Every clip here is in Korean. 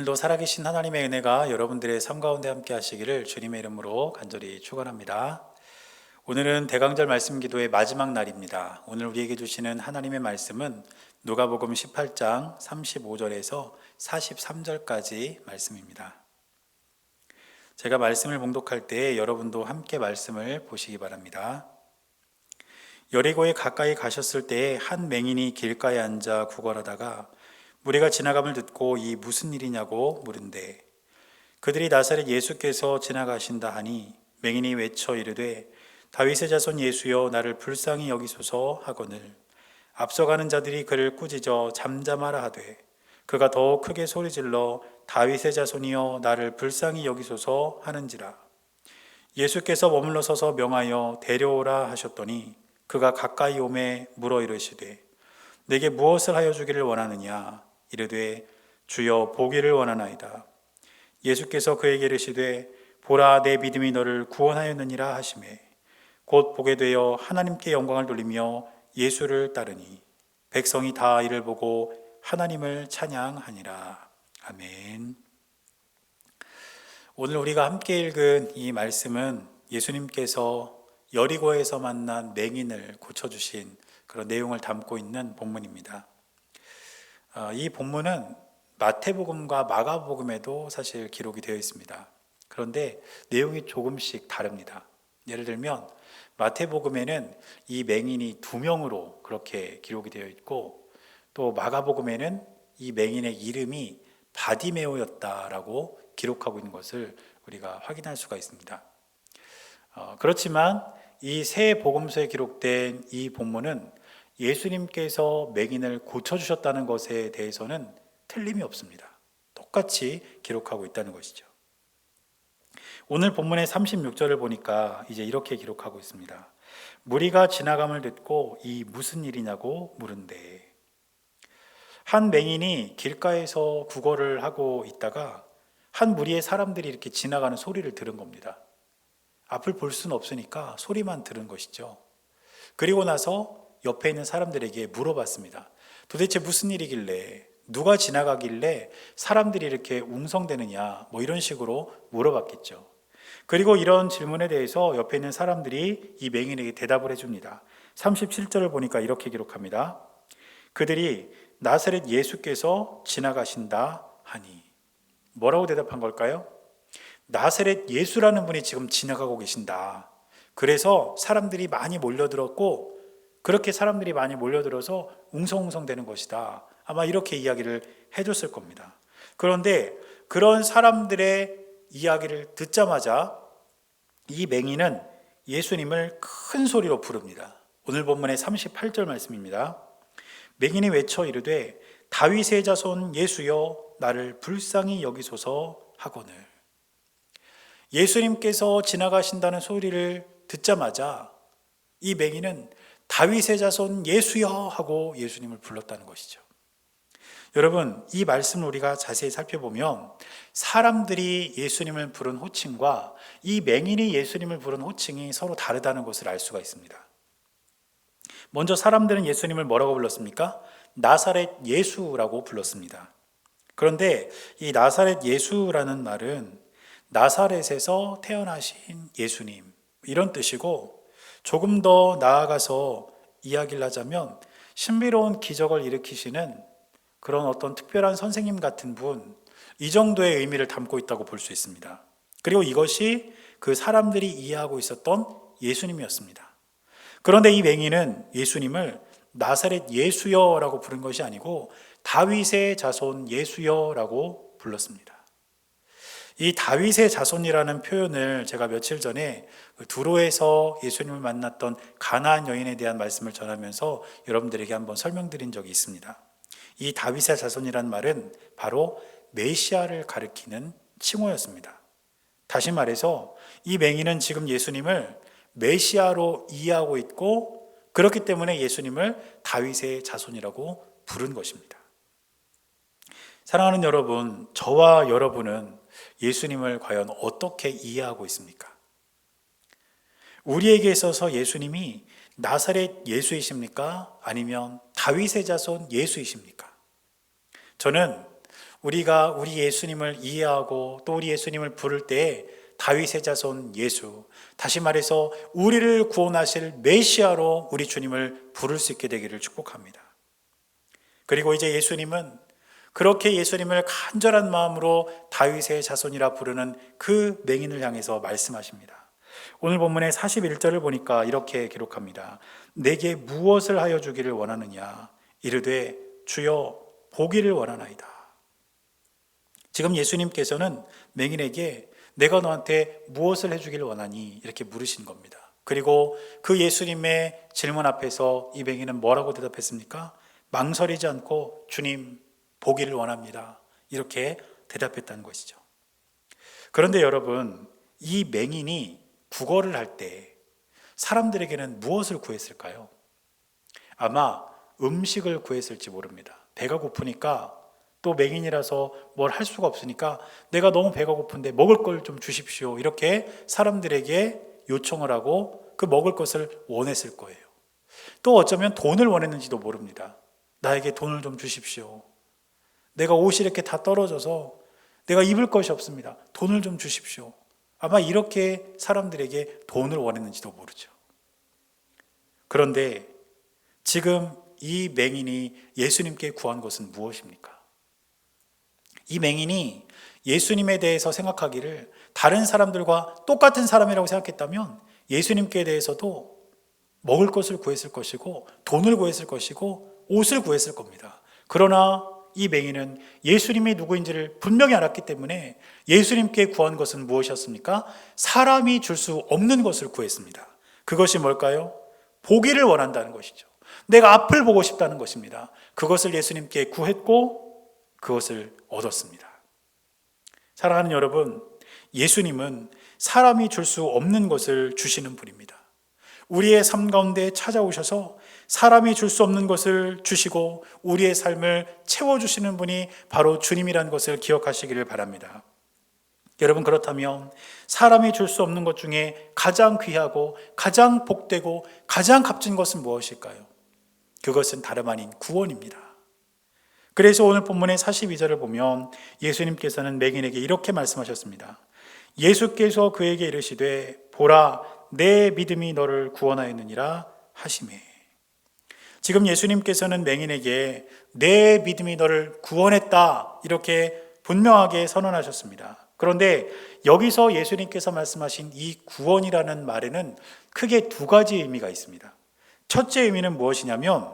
오늘도 살아계신 하나님의 은혜가 여러분들의 삶 가운데 함께 하시기를 주님의 이름으로 간절히 축원합니다. 오늘은 대강절 말씀 기도의 마지막 날입니다. 오늘 우리에게 주시는 하나님의 말씀은 누가복음 18장 35절에서 43절까지 말씀입니다. 제가 말씀을 봉독할 때 여러분도 함께 말씀을 보시기 바랍니다. 여리고에 가까이 가셨을 때에 한 맹인이 길가에 앉아 구걸하다가 무리가 지나감을 듣고 이 무슨 일이냐고 물은데 그들이 나사렛 예수께서 지나가신다 하니 맹인이 외쳐 이르되 다윗의 자손 예수여 나를 불쌍히 여기소서 하거늘 앞서가는 자들이 그를 꾸짖어 잠잠하라 하되 그가 더욱 크게 소리질러 다윗의 자손이여 나를 불쌍히 여기소서 하는지라. 예수께서 머물러 서서 명하여 데려오라 하셨더니 그가 가까이 오매 물어 이르시되 내게 무엇을 하여 주기를 원하느냐. 이르되 주여 보기를 원하나이다. 예수께서 그에게 이르시되 보라 내 믿음이 너를 구원하였느니라 하시매 곧 보게 되어 하나님께 영광을 돌리며 예수를 따르니 백성이 다 이를 보고 하나님을 찬양하니라. 아멘. 오늘 우리가 함께 읽은 이 말씀은 예수님께서 여리고에서 만난 맹인을 고쳐주신 그런 내용을 담고 있는 본문입니다. 이 본문은 마태복음과 마가복음에도 사실 기록이 되어 있습니다. 그런데 내용이 조금씩 다릅니다. 예를 들면 마태복음에는 이 맹인이 2명으로 그렇게 기록이 되어 있고 또 마가복음에는 이 맹인의 이름이 바디메오였다라고 기록하고 있는 것을 우리가 확인할 수가 있습니다. 그렇지만 이 세 복음서에 기록된 이 본문은 예수님께서 맹인을 고쳐주셨다는 것에 대해서는 틀림이 없습니다. 똑같이 기록하고 있다는 것이죠. 오늘 본문의 36절을 보니까 이제 이렇게 기록하고 있습니다. 무리가 지나감을 듣고 이 무슨 일이냐고 물은데 한 맹인이 길가에서 구걸을 하고 있다가 한 무리의 사람들이 이렇게 지나가는 소리를 들은 겁니다. 앞을 볼 수는 없으니까 소리만 들은 것이죠. 그리고 나서 옆에 있는 사람들에게 물어봤습니다. 도대체 무슨 일이길래 누가 지나가길래 사람들이 이렇게 웅성대느냐 이런 식으로 물어봤겠죠. 그리고 이런 질문에 대해서 옆에 있는 사람들이 이 맹인에게 대답을 해줍니다. 37절을 보니까 이렇게 기록합니다. 그들이 나사렛 예수께서 지나가신다 하니 뭐라고 대답한 걸까요? 나사렛 예수라는 분이 지금 지나가고 계신다. 그래서 사람들이 많이 몰려들었고 그렇게 사람들이 많이 몰려들어서 웅성웅성 되는 것이다. 아마 이렇게 이야기를 해줬을 겁니다. 그런데 그런 사람들의 이야기를 듣자마자 이 맹인은 예수님을 큰 소리로 부릅니다. 오늘 본문의 38절 말씀입니다. 맹인이 외쳐 이르되 다윗의 자손 예수여 나를 불쌍히 여기소서 하거늘. 예수님께서 지나가신다는 소리를 듣자마자 이 맹인은 다윗의 자손 예수여 하고 예수님을 불렀다는 것이죠. 여러분, 이 말씀을 우리가 자세히 살펴보면 사람들이 예수님을 부른 호칭과 이 맹인이 예수님을 부른 호칭이 서로 다르다는 것을 알 수가 있습니다. 먼저 사람들은 예수님을 뭐라고 불렀습니까? 나사렛 예수라고 불렀습니다. 그런데 이 나사렛 예수라는 말은 나사렛에서 태어나신 예수님 이런 뜻이고 조금 더 나아가서 이야기를 하자면 신비로운 기적을 일으키시는 그런 어떤 특별한 선생님 같은 분, 이 정도의 의미를 담고 있다고 볼 수 있습니다. 그리고 이것이 그 사람들이 이해하고 있었던 예수님이었습니다. 그런데 이 맹인은 예수님을 나사렛 예수여라고 부른 것이 아니고 다윗의 자손 예수여라고 불렀습니다. 이 다윗의 자손이라는 표현을 제가 며칠 전에 두로에서 예수님을 만났던 가나안 여인에 대한 말씀을 전하면서 여러분들에게 한번 설명드린 적이 있습니다. 이 다윗의 자손이란 말은 바로 메시아를 가리키는 칭호였습니다. 다시 말해서 이 맹인은 지금 예수님을 메시아로 이해하고 있고 그렇기 때문에 예수님을 다윗의 자손이라고 부른 것입니다. 사랑하는 여러분, 저와 여러분은 예수님을 과연 어떻게 이해하고 있습니까? 우리에게 있어서 예수님이 나사렛 예수이십니까? 아니면 다윗의 자손 예수이십니까? 저는 우리가 우리 예수님을 이해하고 또 우리 예수님을 부를 때 다윗의 자손 예수, 다시 말해서 우리를 구원하실 메시아로 우리 주님을 부를 수 있게 되기를 축복합니다. 그리고 이제 예수님은 그렇게 예수님을 간절한 마음으로 다윗의 자손이라 부르는 그 맹인을 향해서 말씀하십니다. 오늘 본문의 41절을 보니까 이렇게 기록합니다. 내게 무엇을 하여 주기를 원하느냐? 이르되 주여 보기를 원하나이다. 지금 예수님께서는 맹인에게 내가 너한테 무엇을 해주기를 원하니? 이렇게 물으신 겁니다. 그리고 그 예수님의 질문 앞에서 이 맹인은 뭐라고 대답했습니까? 망설이지 않고 주님 보기를 원합니다. 이렇게 대답했다는 것이죠. 그런데 여러분, 이 맹인이 구걸을 할 때 사람들에게는 무엇을 구했을까요? 아마 음식을 구했을지 모릅니다. 배가 고프니까 또 맹인이라서 뭘 할 수가 없으니까 내가 너무 배가 고픈데 먹을 걸 좀 주십시오. 이렇게 사람들에게 요청을 하고 그 먹을 것을 원했을 거예요. 또 어쩌면 돈을 원했는지도 모릅니다. 나에게 돈을 좀 주십시오. 내가 옷이 이렇게 다 떨어져서 내가 입을 것이 없습니다. 돈을 좀 주십시오. 아마 이렇게 사람들에게 돈을 원했는지도 모르죠. 그런데 지금 이 맹인이 예수님께 구한 것은 무엇입니까? 이 맹인이 예수님에 대해서 생각하기를 다른 사람들과 똑같은 사람이라고 생각했다면 예수님께 대해서도 먹을 것을 구했을 것이고 돈을 구했을 것이고 옷을 구했을 겁니다. 그러나 이 맹인은 예수님이 누구인지를 분명히 알았기 때문에 예수님께 구한 것은 무엇이었습니까? 사람이 줄 수 없는 것을 구했습니다. 그것이 뭘까요? 보기를 원한다는 것이죠. 내가 앞을 보고 싶다는 것입니다. 그것을 예수님께 구했고 그것을 얻었습니다. 사랑하는 여러분, 예수님은 사람이 줄 수 없는 것을 주시는 분입니다. 우리의 삶 가운데 찾아오셔서 사람이 줄 수 없는 것을 주시고 우리의 삶을 채워주시는 분이 바로 주님이라는 것을 기억하시기를 바랍니다. 여러분, 그렇다면 사람이 줄 수 없는 것 중에 가장 귀하고 가장 복되고 가장 값진 것은 무엇일까요? 그것은 다름 아닌 구원입니다. 그래서 오늘 본문의 42절을 보면 예수님께서는 맹인에게 이렇게 말씀하셨습니다. 예수께서 그에게 이르시되 보라 내 믿음이 너를 구원하였느니라 하시매. 지금 예수님께서는 맹인에게 내 믿음이 너를 구원했다 이렇게 분명하게 선언하셨습니다. 그런데 여기서 예수님께서 말씀하신 이 구원이라는 말에는 크게 두 가지 의미가 있습니다. 첫째 의미는 무엇이냐면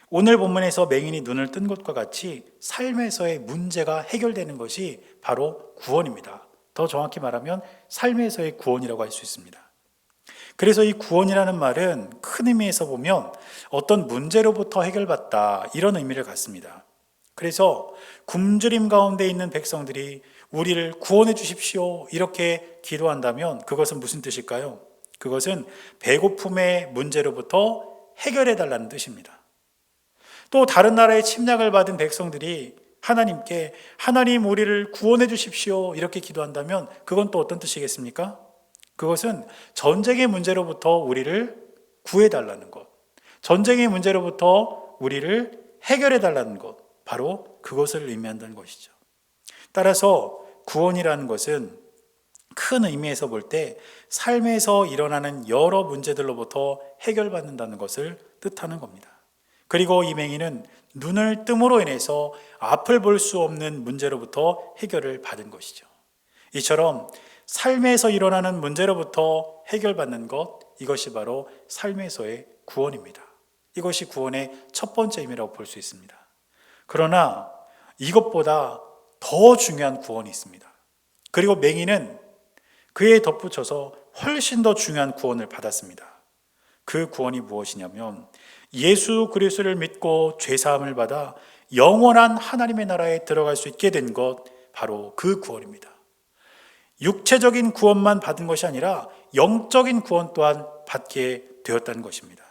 오늘 본문에서 맹인이 눈을 뜬 것과 같이 삶에서의 문제가 해결되는 것이 바로 구원입니다. 더 정확히 말하면 삶에서의 구원이라고 할 수 있습니다. 그래서 이 구원이라는 말은 큰 의미에서 보면 어떤 문제로부터 해결받다 이런 의미를 갖습니다. 그래서 굶주림 가운데 있는 백성들이 우리를 구원해 주십시오 이렇게 기도한다면 그것은 무슨 뜻일까요? 그것은 배고픔의 문제로부터 해결해 달라는 뜻입니다. 또 다른 나라의 침략을 받은 백성들이 하나님께 하나님 우리를 구원해 주십시오 이렇게 기도한다면 그건 또 어떤 뜻이겠습니까? 그것은 전쟁의 문제로부터 우리를 구해달라는 것, 전쟁의 문제로부터 우리를 해결해달라는 것, 바로 그것을 의미한다는 것이죠. 따라서 구원이라는 것은 큰 의미에서 볼 때 삶에서 일어나는 여러 문제들로부터 해결받는다는 것을 뜻하는 겁니다. 그리고 이 맹인은 눈을 뜸으로 인해서 앞을 볼 수 없는 문제로부터 해결을 받은 것이죠. 이처럼 삶에서 일어나는 문제로부터 해결받는 것, 이것이 바로 삶에서의 구원입니다. 이것이 구원의 첫 번째 의미라고 볼 수 있습니다. 그러나 이것보다 더 중요한 구원이 있습니다. 그리고 맹인은 그에 덧붙여서 훨씬 더 중요한 구원을 받았습니다. 그 구원이 무엇이냐면 예수 그리스도를 믿고 죄사함을 받아 영원한 하나님의 나라에 들어갈 수 있게 된 것, 바로 그 구원입니다. 육체적인 구원만 받은 것이 아니라 영적인 구원 또한 받게 되었다는 것입니다.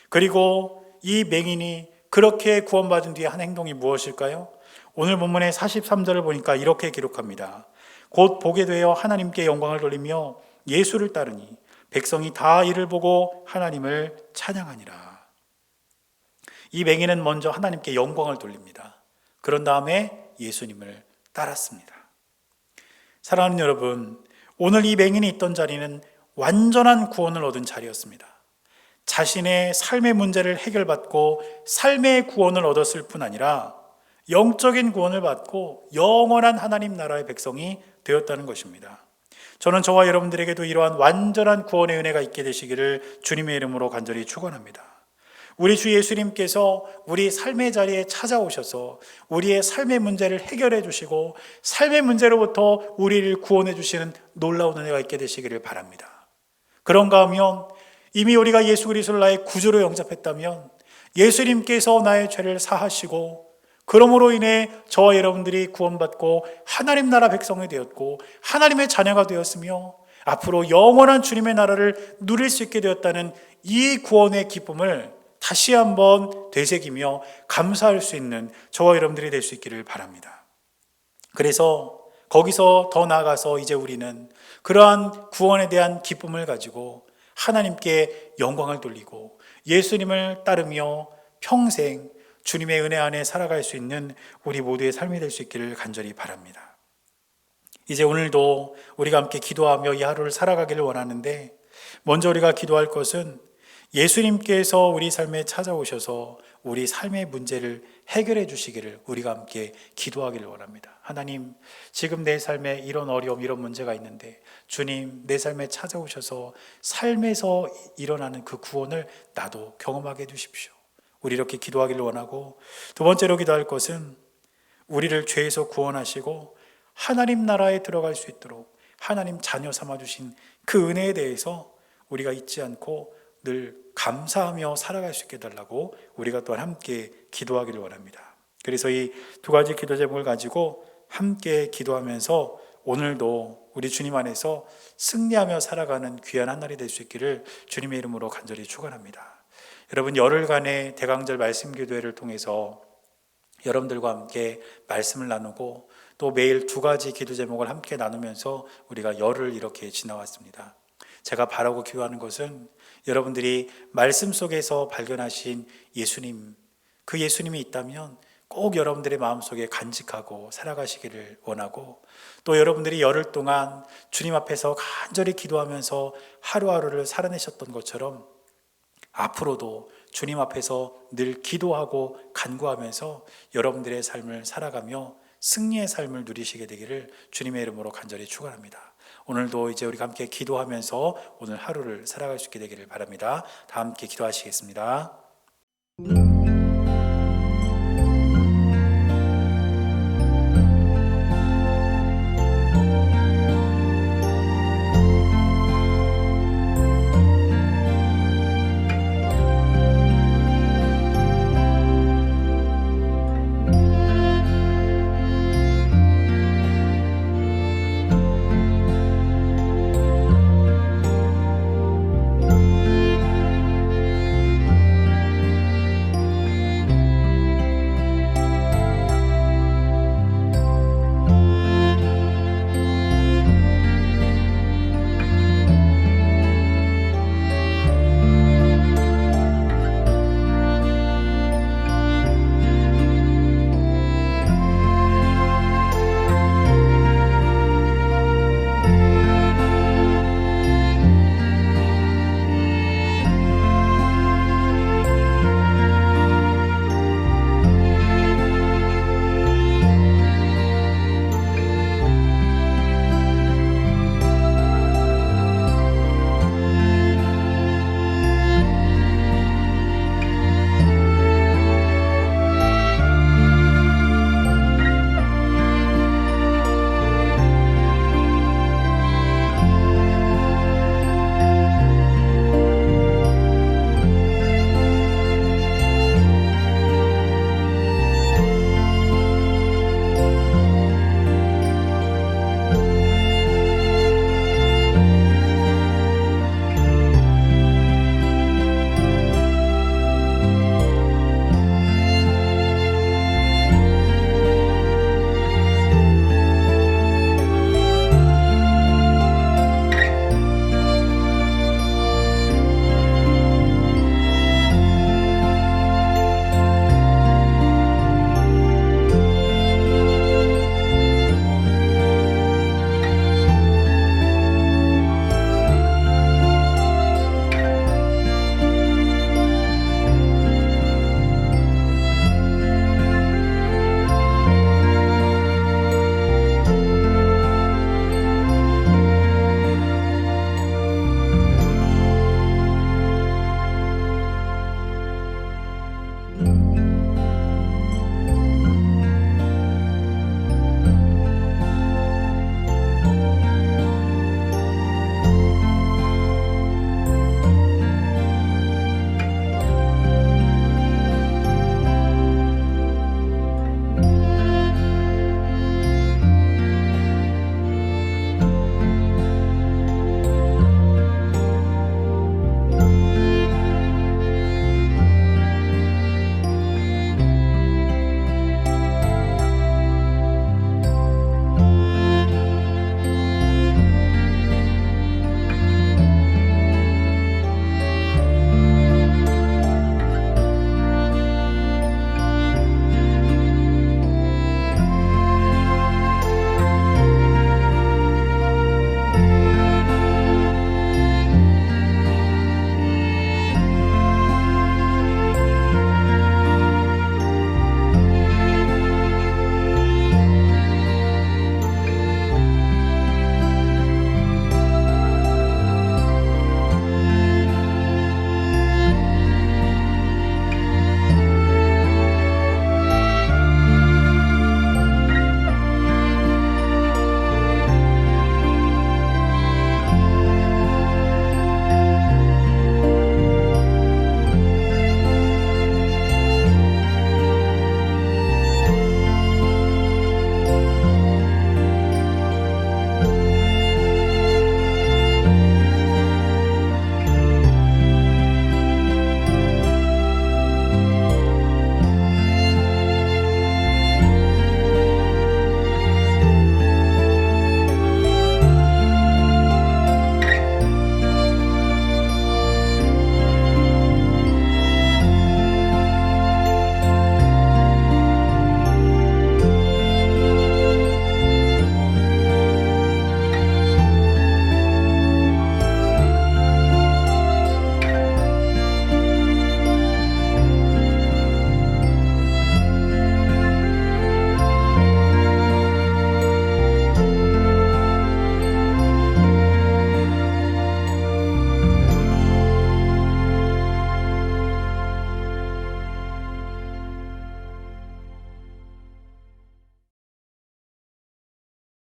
그리고 이 맹인이 그렇게 구원받은 뒤에 한 행동이 무엇일까요? 오늘 본문의 43절을 보니까 이렇게 기록합니다. 곧 보게 되어 하나님께 영광을 돌리며 예수를 따르니 백성이 다 이를 보고 하나님을 찬양하니라. 이 맹인은 먼저 하나님께 영광을 돌립니다. 그런 다음에 예수님을 따랐습니다. 사랑하는 여러분, 오늘 이 맹인이 있던 자리는 완전한 구원을 얻은 자리였습니다. 자신의 삶의 문제를 해결받고 삶의 구원을 얻었을 뿐 아니라 영적인 구원을 받고 영원한 하나님 나라의 백성이 되었다는 것입니다. 저는 저와 여러분들에게도 이러한 완전한 구원의 은혜가 있게 되시기를 주님의 이름으로 간절히 축원합니다. 우리 주 예수님께서 우리 삶의 자리에 찾아오셔서 우리의 삶의 문제를 해결해 주시고 삶의 문제로부터 우리를 구원해 주시는 놀라운 은혜가 있게 되시기를 바랍니다. 그런가 하면 이미 우리가 예수 그리스도를 나의 구주로 영접했다면 예수님께서 나의 죄를 사하시고 그러므로 인해 저와 여러분들이 구원받고 하나님 나라 백성이 되었고 하나님의 자녀가 되었으며 앞으로 영원한 주님의 나라를 누릴 수 있게 되었다는 이 구원의 기쁨을 다시 한번 되새기며 감사할 수 있는 저와 여러분들이 될 수 있기를 바랍니다. 그래서 거기서 더 나아가서 이제 우리는 그러한 구원에 대한 기쁨을 가지고 하나님께 영광을 돌리고 예수님을 따르며 평생 주님의 은혜 안에 살아갈 수 있는 우리 모두의 삶이 될 수 있기를 간절히 바랍니다. 이제 오늘도 우리가 함께 기도하며 이 하루를 살아가기를 원하는데 먼저 우리가 기도할 것은 예수님께서 우리 삶에 찾아오셔서 우리 삶의 문제를 해결해 주시기를 우리가 함께 기도하기를 원합니다. 하나님, 지금 내 삶에 이런 어려움, 이런 문제가 있는데 주님, 내 삶에 찾아오셔서 삶에서 일어나는 그 구원을 나도 경험하게 해주십시오. 우리 이렇게 기도하기를 원하고, 두 번째로 기도할 것은 우리를 죄에서 구원하시고 하나님 나라에 들어갈 수 있도록 하나님 자녀 삼아주신 그 은혜에 대해서 우리가 잊지 않고 늘 감사하며 살아갈 수 있게 해달라고 우리가 또한 함께 기도하기를 원합니다. 그래서 이 두 가지 기도 제목을 가지고 함께 기도하면서 오늘도 우리 주님 안에서 승리하며 살아가는 귀한 한 날이 될 수 있기를 주님의 이름으로 간절히 축원합니다. 여러분, 열흘간의 대강절 말씀 기도회를 통해서 여러분들과 함께 말씀을 나누고 또 매일 두 가지 기도 제목을 함께 나누면서 우리가 열흘 이렇게 지나왔습니다. 제가 바라고 기도하는 것은 여러분들이 말씀 속에서 발견하신 예수님, 그 예수님이 있다면 꼭 여러분들의 마음속에 간직하고 살아가시기를 원하고, 또 여러분들이 열흘 동안 주님 앞에서 간절히 기도하면서 하루하루를 살아내셨던 것처럼 앞으로도 주님 앞에서 늘 기도하고 간구하면서 여러분들의 삶을 살아가며 승리의 삶을 누리시게 되기를 주님의 이름으로 간절히 축원합니다. 오늘도 이제 우리가 함께 기도하면서 오늘 하루를 살아갈 수 있게 되기를 바랍니다. 다 함께 기도하시겠습니다.